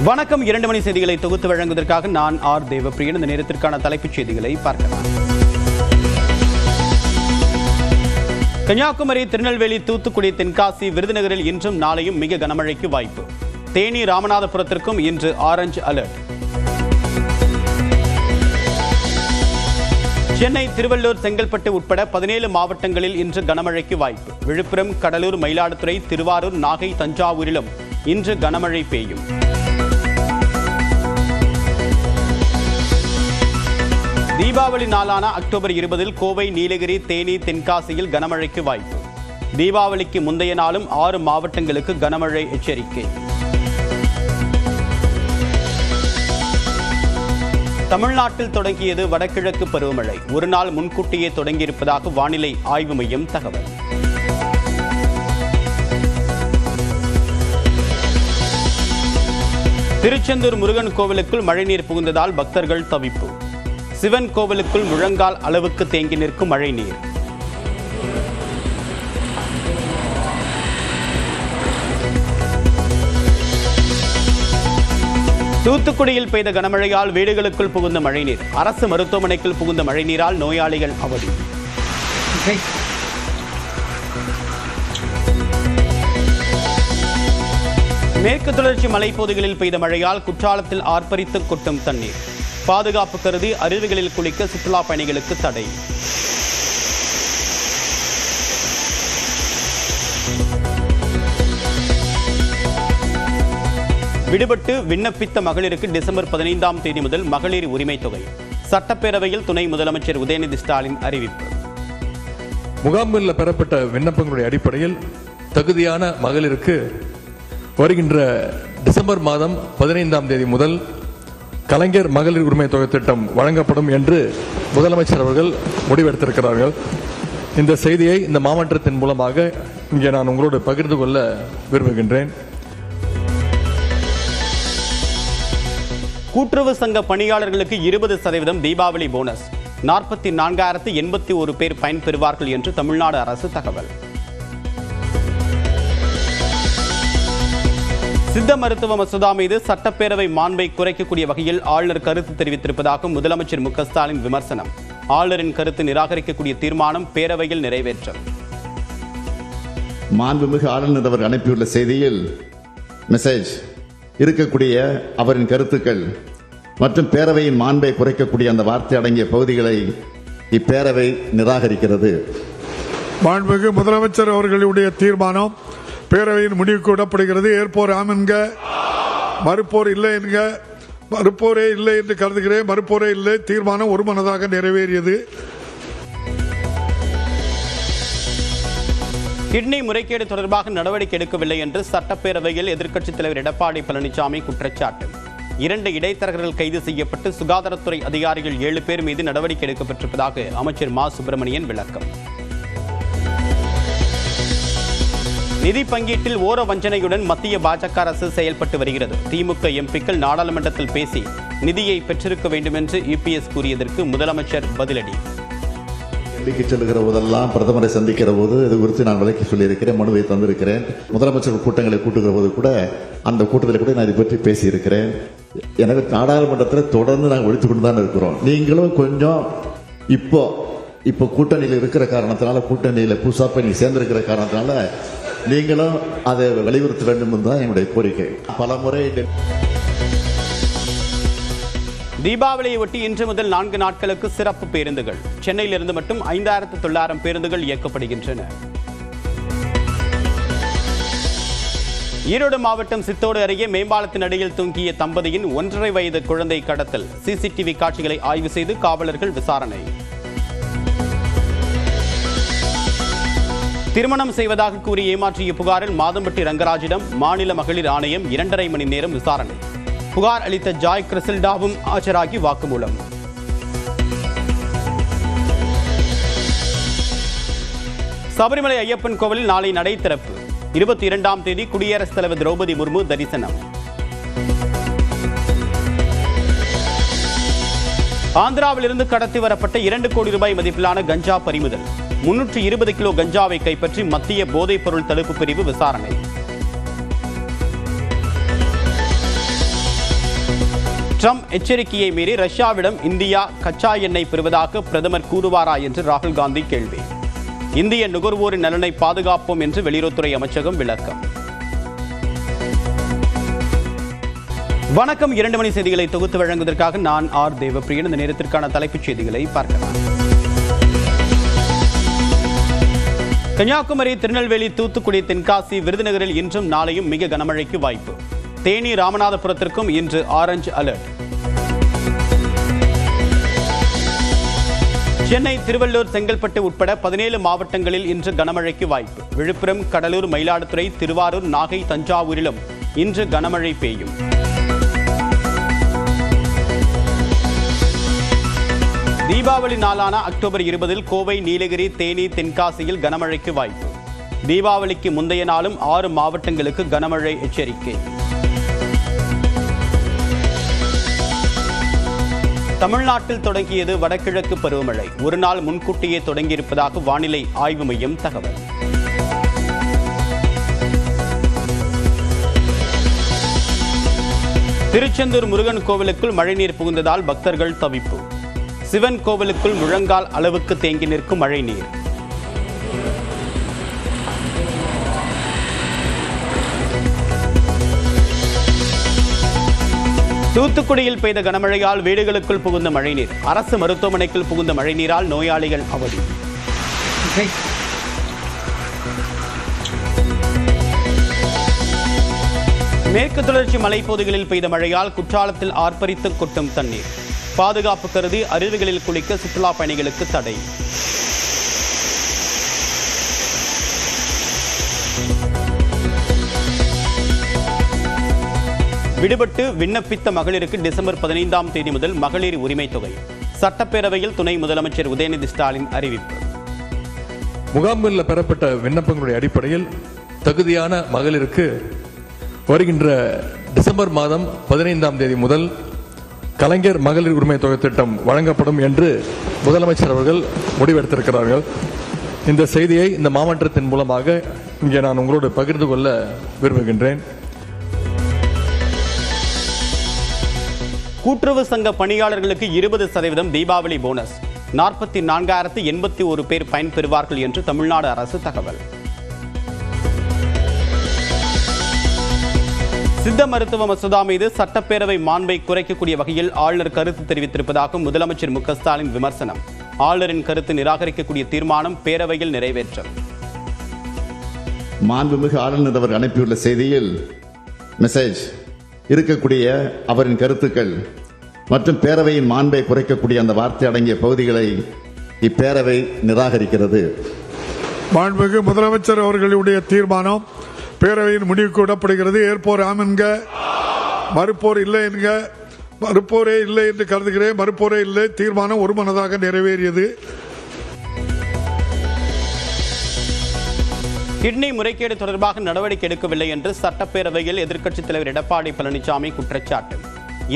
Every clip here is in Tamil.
வணக்கம். 2 மணி செய்திகளை தொகுத்து வழங்குவதற்காக நான் ஆர் தேவப்பிரியன். இந்த நேரத்திற்கான தலைப்புச் செய்திகளை பார்க்கலாம். கன்னியாகுமரி, திருநெல்வேலி, தூத்துக்குடி, தென்காசி, விருதுநகரில் இன்றும் நாளையும் மிக கனமழைக்கு வாய்ப்பு. தேனி, ராமநாதபுரத்திற்கும் இன்று ஆரஞ்சு அலர்ட். சென்னை, திருவள்ளூர், செங்கல்பட்டு உட்பட 17 மாவட்டங்களில் இன்று கனமழைக்கு வாய்ப்பு. விழுப்புரம், கடலூர், மயிலாடுதுறை, திருவாரூர், நாகை, தஞ்சாவூரிலும் இன்று கனமழை பெய்யும். தீபாவளி நாளான அக்டோபர் 20 கோவை, நீலகிரி, தேனி, தென்காசியில் கனமழைக்கு வாய்ப்பு. தீபாவளிக்கு முந்தைய நாளும் 6 மாவட்டங்களுக்கு கனமழை எச்சரிக்கை. தமிழ்நாட்டில் தொடங்கியது வடகிழக்கு பருவமழை. ஒரு நாள் முன்கூட்டியே தொடங்கியிருப்பதாக வானிலை ஆய்வு மையம் தகவல். திருச்செந்தூர் முருகன் கோவிலுக்குள் மழைநீர் புகுந்ததால் பக்தர்கள் தவிப்பு. சிவன் கோவிலுக்குள் முழங்கால் அளவுக்கு தேங்கி நிற்கும் மழை நீர். தூத்துக்குடியில் பெய்த கனமழையால் வீடுகளுக்குள் புகுந்த மழைநீர். அரசு மருத்துவமனைக்குள் புகுந்த மழைநீரால் நோயாளிகள் அவதி. மேற்கு தொடர்ச்சி மலைப்பகுதிகளில் பெய்த மழையால் குற்றாலத்தில் ஆர்ப்பரித்து கொட்டும் தண்ணீர். பாதுகாப்பு கருதி அருவிகளில் குளிக்க சுற்றுலா பயணிகளுக்கு தடை. விடுபட்டு விண்ணப்பித்த மகளிருக்கு டிசம்பர் 15ஆம் தேதி முதல் மகளிர் உரிமை தொகை. சட்டப்பேரவையில் துணை முதலமைச்சர் உதயநிதி ஸ்டாலின் அறிவிப்பு. முகாம்களில் பெறப்பட்ட விண்ணப்பங்களுடைய அடிப்படையில் தகுதியான மகளிருக்கு வருகின்ற டிசம்பர் மாதம் 15ஆம் தேதி முதல் கலைஞர் மகளிர் உரிமை தொகை திட்டம் வழங்கப்படும் என்று முதலமைச்சர் அவர்கள் முடிவெடுத்திருக்கிறார்கள். இந்த செய்தியை இந்த மாவட்டத்தின் மூலமாக இங்கே நான் உங்களோடு பகிர்ந்து கொள்ள விரும்புகின்றேன். கூட்டுறவு சங்க பணியாளர்களுக்கு 20% தீபாவளி போனஸ். 44,081 பேர் பயன்பெறுவார்கள் என்று தமிழ்நாடு அரசு தகவல். சித்த மருத்துவ மசோதா மீது சட்டப்பேரவை மாண்பை குறைக்கக்கூடிய வகையில் ஆளுநர் கருத்து தெரிவித்திருப்பதாக முதலமைச்சர் மு க ஸ்டாலின் விமர்சனம். ஆளுநரின் கருத்து நிராகரிக்கக்கூடிய தீர்மானம் பேரவையில் நிறைவேற்றம். மாண்புமிகு ஆளுநர் அவர் அனுப்பியுள்ள செய்தியில் மெசேஜ் இருக்கக்கூடிய அவரின் கருத்துக்கள் மற்றும் பேரவையின் மாண்பை குறைக்கக்கூடிய அந்த வார்த்தை அடங்கிய பகுதிகளை இப்பேரவை நிராகரிக்கிறது. மாண்புமிகு முதலமைச்சர் அவர்களுடைய தீர்மானம் பேரவையின் முடிவுக்கு விடப்படுகிறது. ஏற்போர் ஆம் என்க, மறுப்போர் இல்லை என்க. மறுப்போரே இல்லை என்று கருதுகிறேன். மறுப்போரே இல்லை. தீர்மானம் ஒருமனதாக நிறைவேறியது. கிட்னி முறைகேடு தொடர்பாக நடவடிக்கை எடுக்கவில்லை என்று சட்டப்பேரவையில் எதிர்க்கட்சித் தலைவர் எடப்பாடி பழனிசாமி குற்றச்சாட்டு. 2 இடைத்தரகர்கள் கைது செய்யப்பட்டு சுகாதாரத்துறை அதிகாரிகள் 7 பேர் மீது நடவடிக்கை எடுக்கப்பட்டிருப்பதாக அமைச்சர் மா சுப்பிரமணியன் விளக்கம். நிதி பங்கீட்டில் ஓர வஞ்சனையுடன் மத்திய பாஜக அரசு செயல்பட்டு வருகிறது. திமுக எம்பிக்கள் நாடாளுமன்றத்தில் பேசி நிதியை பெற்றிருக்க வேண்டும் என்று யுபிஎஸ் கூறியதற்கு முதலமைச்சர் பதிலடி. டெல்லிக்கு செல்லுகிற போதெல்லாம் பிரதமரை சந்திக்கிற போது இது குறித்து நான் விளக்கி சொல்லியிருக்கிறேன், மனுவை தந்திருக்கிறேன். முதலமைச்சர் கூட்டங்களை கூட்டுகிற போது கூட அந்த கூட்டத்தில் கூட நான் இதை பற்றி பேசியிருக்கிறேன். எனவே நாடாளுமன்றத்தில் தொடர்ந்து நாங்கள் ஒழித்துக் கொண்டு தான் இருக்கிறோம். நீங்களும் கொஞ்சம் இப்போ கூட்டணியில் இருக்கிற காரணத்தினால, கூட்டணியில் புதுசாக நீ சேர்ந்திருக்கிற காரணத்தினால நீங்களும் அதை வலியுறுத்த வேண்டும் என்றுதான் என்னுடைய கோரிக்கை. பல முறை தீபாவளியை ஒட்டி இன்று முதல் 4 நாட்களுக்கு சிறப்பு பேருந்துகள். சென்னையிலிருந்து மட்டும் 5,900 பேருந்துகள் இயக்கப்படுகின்றன. ஈரோடு மாவட்டம் சித்தோடு அருகே மேம்பாலத்தின் அடியில் தூங்கிய தம்பதியின் 1.5 வயது குழந்தை கடத்தல். சிசிடிவி காட்சிகளை ஆய்வு செய்து காவலர்கள் விசாரணை. திருமணம் செய்வதாக கூறி ஏமாற்றிய புகாரில் மாதம்பட்டி ரங்கராஜிடம் மாநில மகளிர் ஆணையம் 2.5 மணி நேரம் விசாரணை. புகார் அளித்த ஜாய் கிறிசில்டாவும் ஆஜராகி வாக்குமூலம். சபரிமலை ஐயப்பன் கோவிலில் நாளை நடை திறப்பு. 22ஆம் தேதி குடியரசுத் தலைவர் திரௌபதி முர்மு தரிசனம். ஆந்திராவிலிருந்து கடத்தி வரப்பட்ட 2 கோடி ரூபாய் மதிப்பிலான கஞ்சா பறிமுதல். 320 கிலோ கஞ்சாவை கைப்பற்றி மத்திய போதைப் பொருள் தடுப்பு பிரிவு விசாரணை. ட்ரம்ப் எச்சரிக்கையை மீறி ரஷ்யாவிடம் இந்தியா கச்சா எண்ணெய் பெறுவதாக பிரதமர் கூறுவாரா என்று ராகுல் காந்தி கேள்வி. இந்திய நுகர்வோரின் நலனை பாதுகாப்போம் என்று வெளியுறவுத்துறை அமைச்சகம் விளக்கம். வணக்கம். 2 மணி செய்திகளை தொகுத்து வழங்குவதற்காக நான் ஆர் தேவப்பிரியன். இந்த நேரத்திற்கான தலைப்புச் செய்திகளை பார்க்கலாம். கன்னியாகுமரி, திருநெல்வேலி, தூத்துக்குடி, தென்காசி, விருதுநகரில் இன்றும் நாளையும் மிக கனமழைக்கு வாய்ப்பு. தேனி, ராமநாதபுரத்திற்கும் இன்று ஆரஞ்சு அலர்ட். சென்னை, திருவள்ளூர், செங்கல்பட்டு உட்பட 17 மாவட்டங்களில் இன்று கனமழைக்கு வாய்ப்பு. விழுப்புரம், கடலூர், மயிலாடுதுறை, திருவாரூர், நாகை, தஞ்சாவூரிலும் இன்று கனமழை பெய்யும். தீபாவளி நாளான அக்டோபர் 20 கோவை, நீலகிரி, தேனி, தென்காசியில் கனமழைக்கு வாய்ப்பு. தீபாவளிக்கு முந்தைய நாளும் 6 மாவட்டங்களுக்கு கனமழை எச்சரிக்கை. தமிழ்நாட்டில் தொடங்கியது வடகிழக்கு பருவமழை. ஒரு நாள் முன்கூட்டியே தொடங்கியிருப்பதாக வானிலை ஆய்வு மையம் தகவல். திருச்செந்தூர் முருகன் கோவிலுக்குள் மழைநீர் புகுந்ததால் பக்தர்கள் தவிப்பு. சிவன் கோவிலுக்குள் முழங்கால் அளவுக்கு தேங்கி நிற்கும் மழைநீர். தூத்துக்குடியில் பெய்த கனமழையால் வீடுகளுக்குள் புகுந்த மழைநீர். அரசு மருத்துவமனைக்குள் புகுந்த மழைநீரால் நோயாளிகள் அவதி. மேற்கு தொடர்ச்சி மலைப்பகுதிகளில் பெய்த மழையால் குற்றாலத்தில் ஆர்ப்பரித்து கொட்டும் தண்ணீர். பாதுகாப்பு கருதி அருவிகளில் குளிக்க சுற்றுலா பயணிகளுக்கு தடை. விடுபட்டு விண்ணப்பித்த மகளிருக்கு டிசம்பர் 15 முதல் மகளிர் உரிமை தொகை. சட்டப்பேரவையில் துணை முதலமைச்சர் உதயநிதி ஸ்டாலின் அறிவிப்பு. முகாம்களில் பெறப்பட்ட விண்ணப்பங்களுடைய அடிப்படையில் தகுதியான மகளிருக்கு வருகின்ற டிசம்பர் 15 முதல் கலைஞர் மகளிர் உரிமை தொகை திட்டம் வழங்கப்படும் என்று முதலமைச்சர் அவர்கள் முடிவெடுத்திருக்கிறார்கள். இந்த செய்தியை இந்த மாமன்றத்தின் மூலமாக இங்கே நான் உங்களோடு பகிர்ந்து கொள்ள விரும்புகின்றேன். கூட்டுறவு சங்க பணியாளர்களுக்கு 20% தீபாவளி போனஸ். 44,081 பேர் பயன்பெறுவார்கள் என்று தமிழ்நாடு அரசு தகவல். சித்த மருத்துவ மசோதா மீது சட்டப்பேரவை மாண்பை குறைக்கக்கூடிய வகையில் ஆளுநர் கருத்து தெரிவித்திருப்பதாக முதலமைச்சர் மு க ஸ்டாலின் விமர்சனம். ஆளுநரின் கருத்து நிராகரிக்கக்கூடிய தீர்மானம் பேரவையில் நிறைவேற்றம். மாண்புமிகு ஆளுநர் அவர் அனுப்பியுள்ள செய்தியில் மெசேஜ் இருக்கக்கூடிய அவரின் கருத்துக்கள் மற்றும் பேரவையின் மாண்பை குறைக்கக்கூடிய அந்த வார்த்தை அடங்கிய பகுதிகளை இப்பேரவை நிராகரிக்கிறது. மாண்புமிகு முதலமைச்சர் அவர்களுடைய தீர்மானம் பேரவையின் முடிவுக்கு விடப்படுகிறது. ஏற்போர் ஆம் என்க, மறுப்போர் இல்லை என்க. மறுப்போரே இல்லை என்று கருதுகிறேன். மறுப்போரே இல்லை. தீர்மானம் ஒருமனதாக நிறைவேறியது. கிட்னி முறைகேடு தொடர்பாக நடவடிக்கை எடுக்கவில்லை என்று சட்டப்பேரவையில் எதிர்க்கட்சித் தலைவர் எடப்பாடி பழனிசாமி குற்றச்சாட்டு.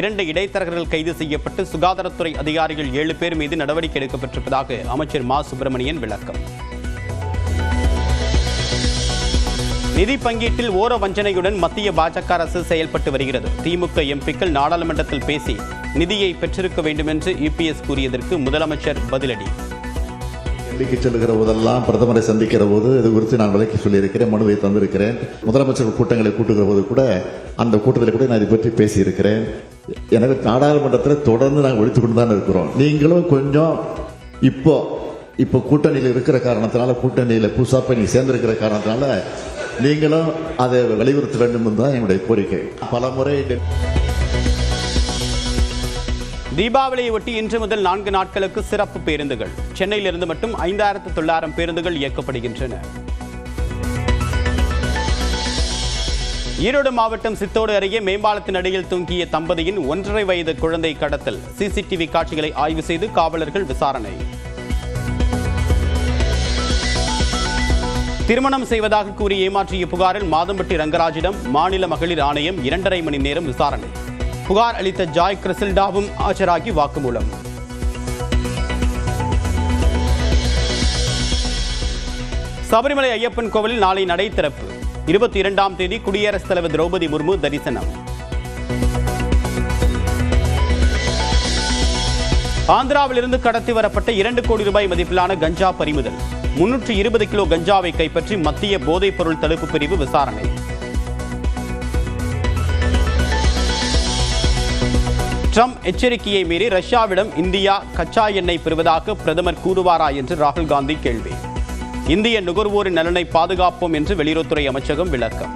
2 இடைத்தரகர்கள் கைது செய்யப்பட்டு சுகாதாரத்துறை அதிகாரிகள் 7 பேர் மீது நடவடிக்கை எடுக்கப்பட்டிருப்பதாக அமைச்சர் மா சுப்பிரமணியன் விளக்கம். நிதி பங்கீட்டில் ஓர வஞ்சனையுடன் மத்திய பாஜக அரசு செயல்பட்டு வருகிறது. திமுக எம்பிக்கள் நாடாளுமன்றத்தில் பேசி நிதியை பெற்றிருக்க வேண்டும் என்று யுபிஎஸ் கூறியதற்கு முதலமைச்சர் பதிலடி. டெல்லிக்கு செல்லுகிற போதெல்லாம் பிரதமரை சந்திக்கிற போது இது குறித்து நான் விளக்கி சொல்லியிருக்கிறேன், மனுவை தந்திருக்கிறேன். முதலமைச்சர் கூட்டங்களை கூட்டுகிற போது கூட அந்த கூட்டத்தில் கூட நான் இதை பற்றி பேசியிருக்கிறேன். எனவே நாடாளுமன்றத்தில் தொடர்ந்து நாங்கள் ஒழித்துக் கொண்டு தான் இருக்கிறோம். நீங்களும் கொஞ்சம் இப்போ கூட்டணியில் இருக்கிற காரணத்தினால, கூட்டணியில் புதுசாக நீங்க சேர்ந்திருக்கிற காரணத்தினால நீங்களும் அதை வலியுறுத்த வேண்டும் என்றுதான் என்னுடைய கோரிக்கை. பல முறை தீபாவளியை ஒட்டி இன்று முதல் 4 நாட்களுக்கு சிறப்பு பேருந்துகள். சென்னையிலிருந்து மட்டும் 5,900 பேருந்துகள் இயக்கப்படுகின்றன. ஈரோடு மாவட்டம் சித்தோடு அருகே மேம்பாலத்தின் அடியில் தூங்கிய தம்பதியின் 1.5 வயது குழந்தை கடத்தல். சிசிடிவி காட்சிகளை ஆய்வு செய்து காவலர்கள் விசாரணை. திருமணம் செய்வதாக கூறி ஏமாற்றிய புகாரில் மாதம்பட்டி ரங்கராஜிடம் மாநில மகளிர் ஆணையம் 2.5 மணி நேரம் விசாரணை. புகார் அளித்த ஜாய் கிறிசில்டாவும் ஆஜராகி வாக்குமூலம். சபரிமலை ஐயப்பன் கோவிலில் நாளை நடை திறப்பு. 22ஆம் தேதி குடியரசுத் தலைவர் திரௌபதி முர்மு தரிசனம். ஆந்திராவிலிருந்து கடத்தி வரப்பட்ட 2 கோடி ரூபாய் மதிப்பிலான கஞ்சா பறிமுதல். 320 கிலோ கஞ்சாவை கைப்பற்றி மத்திய போதைப் பொருள் தடுப்பு பிரிவு விசாரணை. ட்ரம்ப் எச்சரிக்கையை மீறி ரஷ்யாவிடம் இந்தியா கச்சா எண்ணெய் பெறுவதாக பிரதமர் கூறுவாரா என்று ராகுல் காந்தி கேள்வி. இந்திய நுகர்வோரின் நலனை பாதுகாப்போம் என்று வெளியுறவுத்துறை அமைச்சகம் விளக்கம்.